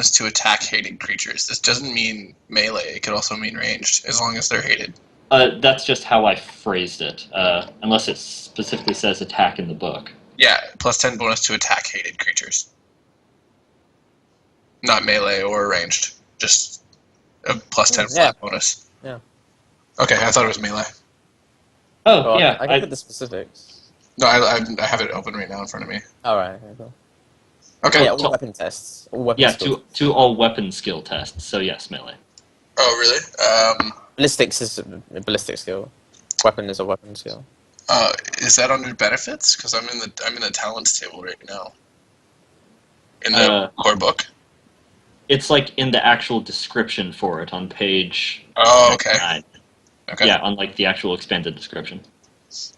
bonus to attack hated creatures. This doesn't mean melee. It could also mean ranged, as long as they're hated. That's just how I phrased it, unless it specifically says attack in the book. Yeah, plus 10 bonus to attack hated creatures. Not melee or ranged. Just a plus 10 flat bonus. Yeah. Okay, I thought it was melee. Oh, yeah. I can put the specifics. No, I have it open right now in front of me. Alright, okay, cool. Okay. Yeah, all weapon tests. All weapon Yeah, skills. to all weapon skill tests, so yes, melee. Oh, really? Ballistics is a ballistic skill. Weapon is a weapon skill. Is that under benefits? Because I'm in the talents table right now. In the core book. It's like in the actual description for it on page. Oh, okay. 9. Okay. Yeah, on like the actual expanded description.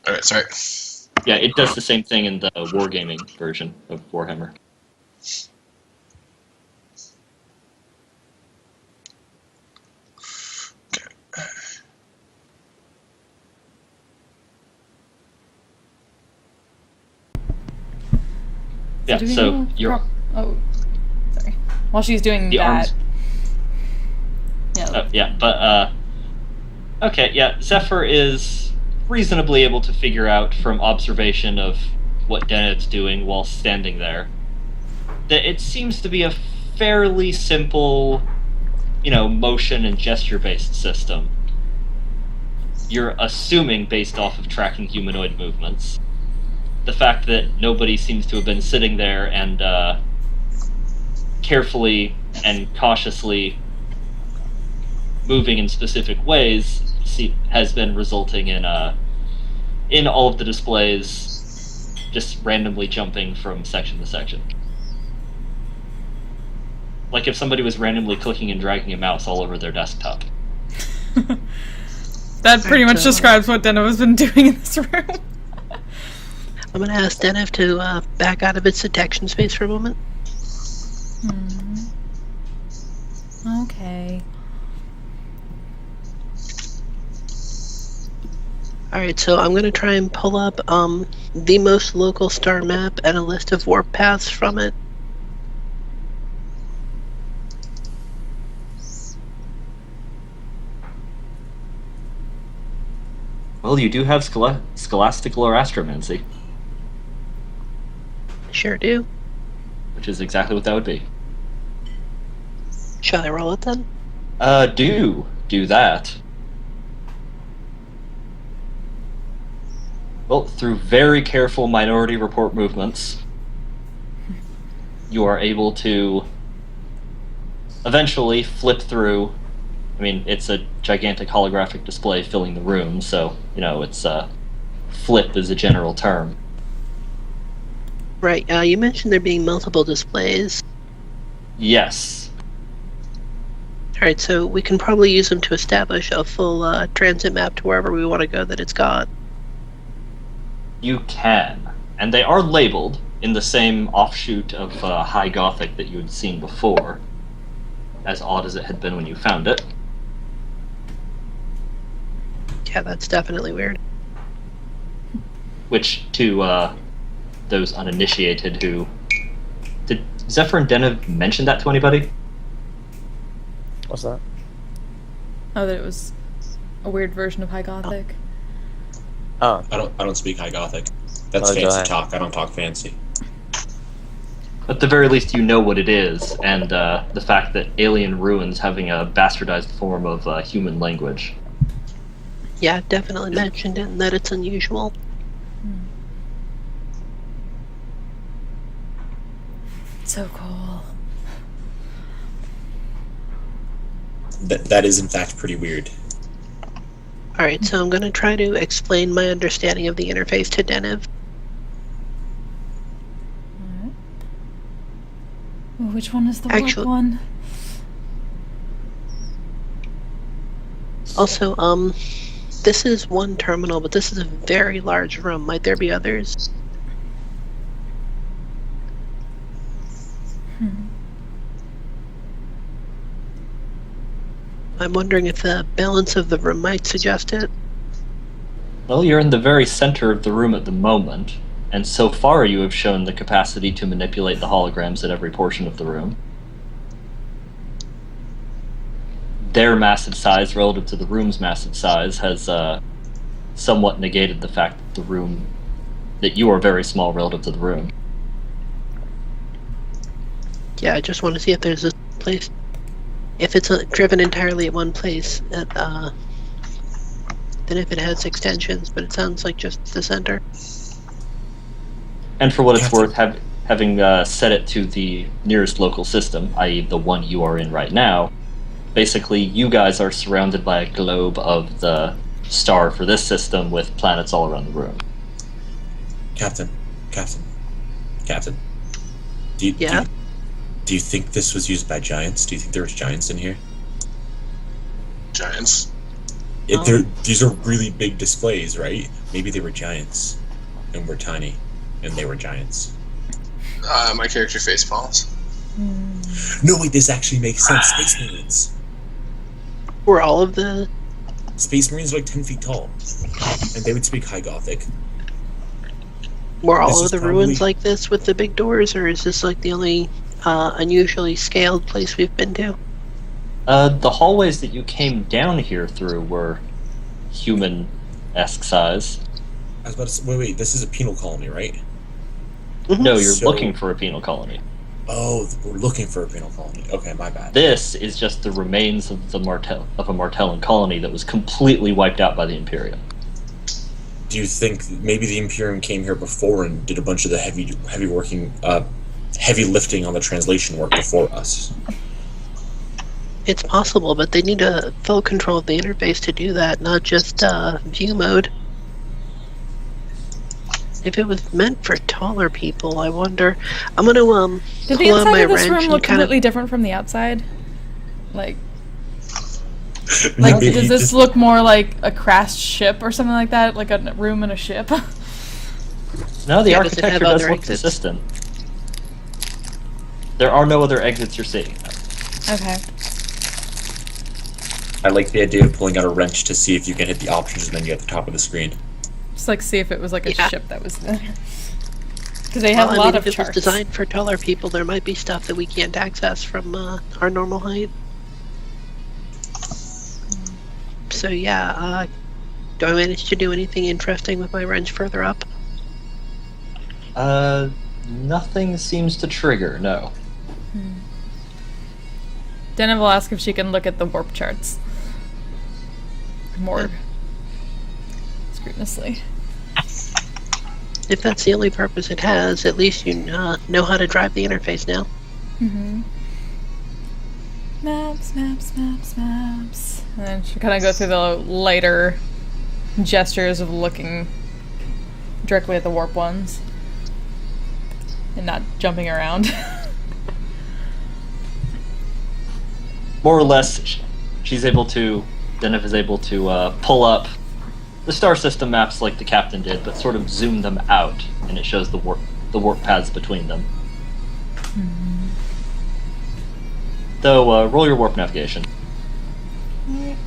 All right, sorry. Yeah, it does the same thing in the wargaming version of Warhammer. Yeah, so you're. Oh, sorry. While she's doing The that. arms- Yeah. Yeah, but okay, yeah, Zephyr is reasonably able to figure out from observation of what Zennith's doing while standing there that it seems to be a fairly simple, motion and gesture-based system. You're assuming based off of tracking humanoid movements. The fact that nobody seems to have been sitting there and carefully and cautiously moving in specific ways has been resulting in all of the displays just randomly jumping from section to section. Like if somebody was randomly clicking and dragging a mouse all over their desktop. That pretty much describes what Zennith has been doing in this room. I'm going to ask Zennith to back out of its detection space for a moment. Okay. Alright, so I'm going to try and pull up the most local star map and a list of warp paths from it. Well, you do have scholastical or astromancy, Sure do. which is exactly what that would be. Shall I roll it then? Do that. Well, through very careful minority report movements, you are able to eventually flip through. I mean, it's a gigantic holographic display filling the room, so, it's flip is a general term. Right, you mentioned there being multiple displays. Yes. Alright, so we can probably use them to establish a full transit map to wherever we want to go that it's got. You can. And they are labeled in the same offshoot of High Gothic that you had seen before, as odd as it had been when you found it. Yeah, that's definitely weird. Which, to those uninitiated who... Did Zephyr and Zennith mention that to anybody? What's that? Oh, that it was a weird version of High Gothic. Oh. I don't speak High Gothic. That's Oh, fancy I? talk. I don't talk fancy. At the very least, you know what it is, and the fact that alien ruins having a bastardized form of human language. Yeah, definitely mentioned it and that it's unusual. So cool. That is in fact pretty weird. Alright, so I'm going to try to explain my understanding of the interface to Zennith. Which one is the Actually- warp one? Also, this is one terminal, but this is a very large room. Might there be others? I'm wondering if the balance of the room might suggest it. Well, you're in the very center of the room at the moment, and so far you have shown the capacity to manipulate the holograms at every portion of the room. their massive size relative to the room's massive size has somewhat negated the fact that you are very small relative to the room. Yeah, I just want to see if there's a place. If it's driven entirely at one place, then if it has extensions, but it sounds like just the center. And for what it's worth, having set it to the nearest local system, i.e. the one you are in right now, basically you guys are surrounded by a globe of the star for this system with planets all around the room. Captain. Do you think this was used by giants? Do you think there was giants in here? Giants. These are really big displays, right? Maybe they were giants, and we're tiny, and they were giants. My character face palms. No, wait, this actually makes sense. Space Marines. Were all of the... Space Marines are like 10 feet tall, and they would speak High Gothic. Were all This of is the ruins like this with the big doors, or is this like the only unusually scaled place we've been to? The hallways that you came down here through were human-esque size. I was about to say, wait, this is a penal colony, right? No, you're So- looking for a penal colony. Oh, we're looking for a penal colony. Okay, my bad. This is just the remains of a Martellan colony that was completely wiped out by the Imperium. Do you think maybe the Imperium came here before and did a bunch of the heavy lifting on the translation work before us? It's possible, but they need full control of the interface to do that, not just view mode. If it was meant for taller people, I wonder. I'm gonna Did the pull out inside my of this wrench room and look kind of. completely different from the outside? Like, Maybe does this just- look more like a crashed ship or something like that? Like a room in a ship? No, the Yeah, does it have architecture does other look exits? consistent. There are no other exits you're seeing. Okay. I like the idea of pulling out a wrench to see if you can hit the options menu at the top of the screen. Just like see if it was like a Yeah. ship that was there. Because they have Well, a lot if of it charts. was designed for taller people, there might be stuff that we can't access from our normal height. So yeah, do I manage to do anything interesting with my wrench further up? Nothing seems to trigger, no. Denna will ask if she can look at the warp charts more scrupulously. If that's the only purpose it has, at least you know how to drive the interface now. Mm-hmm. Maps. And then she kind of go through the lighter gestures of looking directly at the warp ones and not jumping around. More or less, Zennith is able to pull up the star system maps like the captain did, but sort of zoom them out, and it shows the warp paths between them. Mm-hmm. Though, roll your warp navigation. Alright.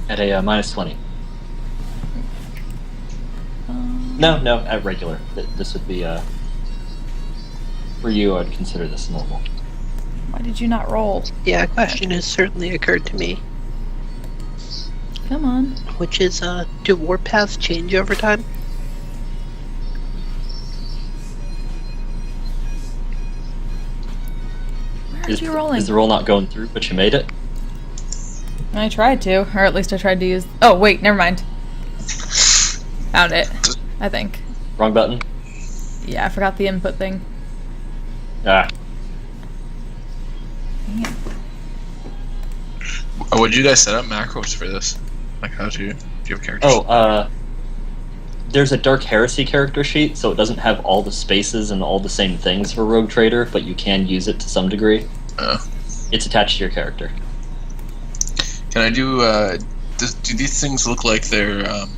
At a minus 20. No, at regular. This would be, for you, I'd consider this normal. Why did you not roll? Yeah, a question has certainly occurred to me, Come on. which is, do warp paths change over time? Where are you rolling? Is the roll not going through, but you made it? I tried to, or at least I tried to use... Oh, wait, never mind. Found it, I think. Wrong button? Yeah, I forgot the input thing. Ah. Yeah. Would you guys set up macros for this? Like, do you have characters? There's a Dark Heresy character sheet, so it doesn't have all the spaces and all the same things for Rogue Trader, but you can use it to some degree. It's attached to your character. Can I do? Do these things look like they're the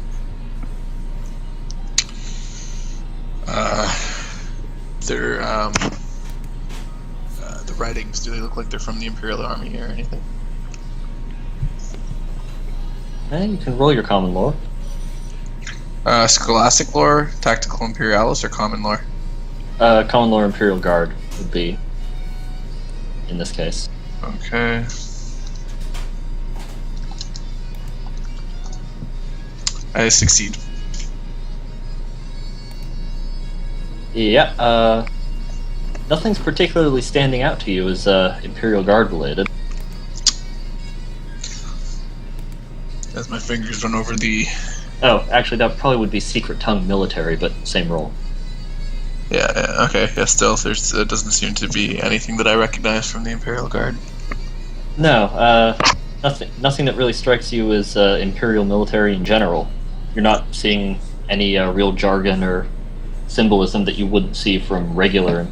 writings? Do they look like they're from the Imperial Army or anything? You can roll your common lore. Scholastic lore, tactical imperialis, or common lore? Common lore Imperial Guard would be in this case. Okay. I succeed. Yeah, nothing's particularly standing out to you as Imperial Guard related. As my fingers run over the... Oh, actually, that probably would be Secret Tongue Military, but same role. Yeah, okay, yeah, still, there doesn't seem to be anything that I recognize from the Imperial Guard. No, nothing that really strikes you as Imperial military in general. You're not seeing any real jargon or symbolism that you wouldn't see from regular.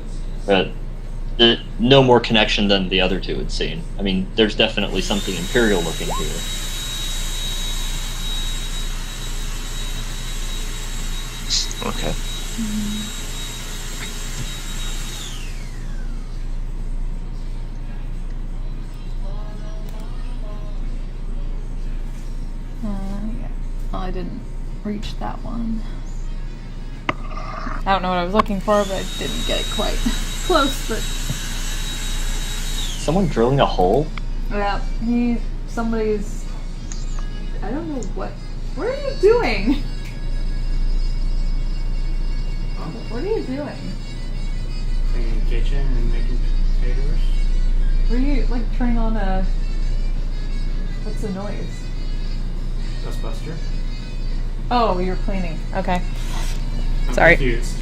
No more connection than the other two had seen. I mean, there's definitely something Imperial looking here. Okay. Yeah. Well, I didn't reach that one. I don't know what I was looking for, but I didn't get it quite close. But Someone drilling a hole? yeah, somebody's. I don't know what. What are you doing? What are you doing? Cleaning the kitchen and making potatoes. Were you like turning on a? What's the noise? Dustbuster. Oh, you're cleaning. Okay. I'm Sorry. confused.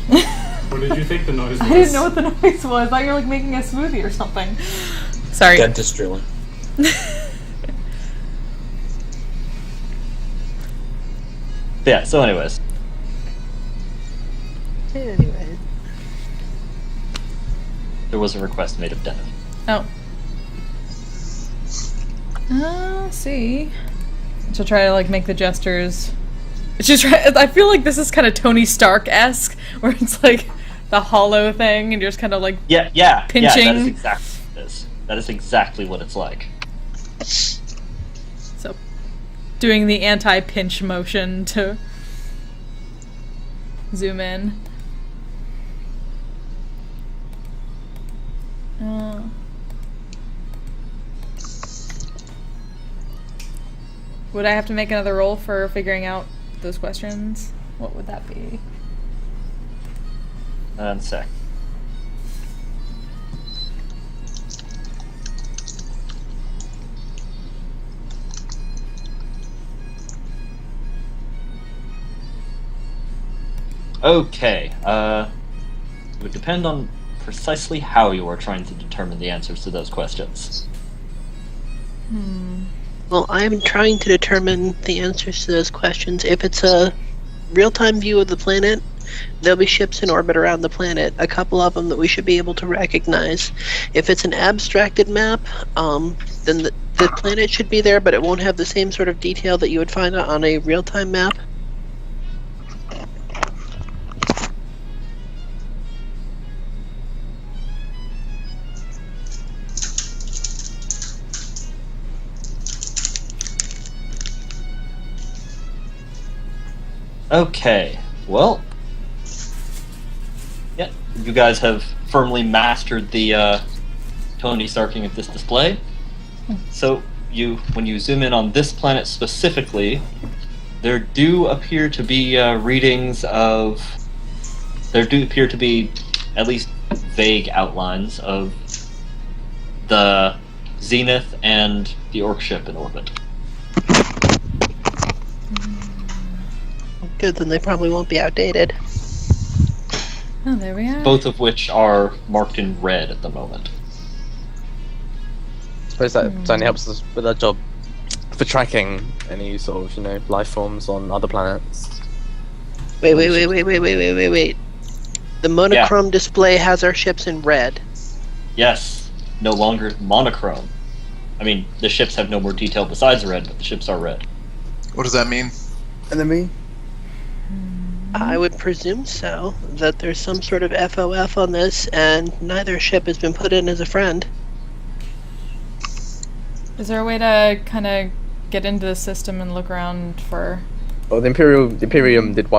What did you think the noise was? I didn't know what the noise was. I thought you were like making a smoothie or something. Sorry. Dentist drilling. Yeah, so anyways. Anyway. There was a request made of Zennith. Oh. See. She'll try to like make the gestures. I feel like this is kind of Tony Stark-esque, where it's like the hollow thing, and you're just kind of like Yeah, pinching. that is exactly what it is. That is exactly what it's like. So, doing the anti-pinch motion to zoom in. Would I have to make another roll for figuring out those questions? What would that be? Sec. Okay, it would depend on precisely how you are trying to determine the answers to those questions. Well, I'm trying to determine the answers to those questions. If it's a real-time view of the planet, there'll be ships in orbit around the planet, a couple of them that we should be able to recognize. If it's an abstracted map, then the planet should be there, but it won't have the same sort of detail that you would find on a real-time map. Okay, well, yeah, you guys have firmly mastered the Tony Starking of this display. So when you zoom in on this planet specifically, there do appear to be readings of. There do appear to be at least vague outlines of the Zennith and the Orc ship in orbit. Good, then they probably won't be outdated. Oh, there we are. Both of which are marked in red at the moment. Suppose that only helps us with our job for tracking any sort of, life forms on other planets. Wait. The monochrome display has our ships in red. Yes, no longer monochrome. I mean, the ships have no more detail besides red, but the ships are red. What does that mean? Enemy? I would presume so, that there's some sort of FOF on this, and neither ship has been put in as a friend. Is there a way to kind of get into the system and look around for? Well, the Imperium did wipe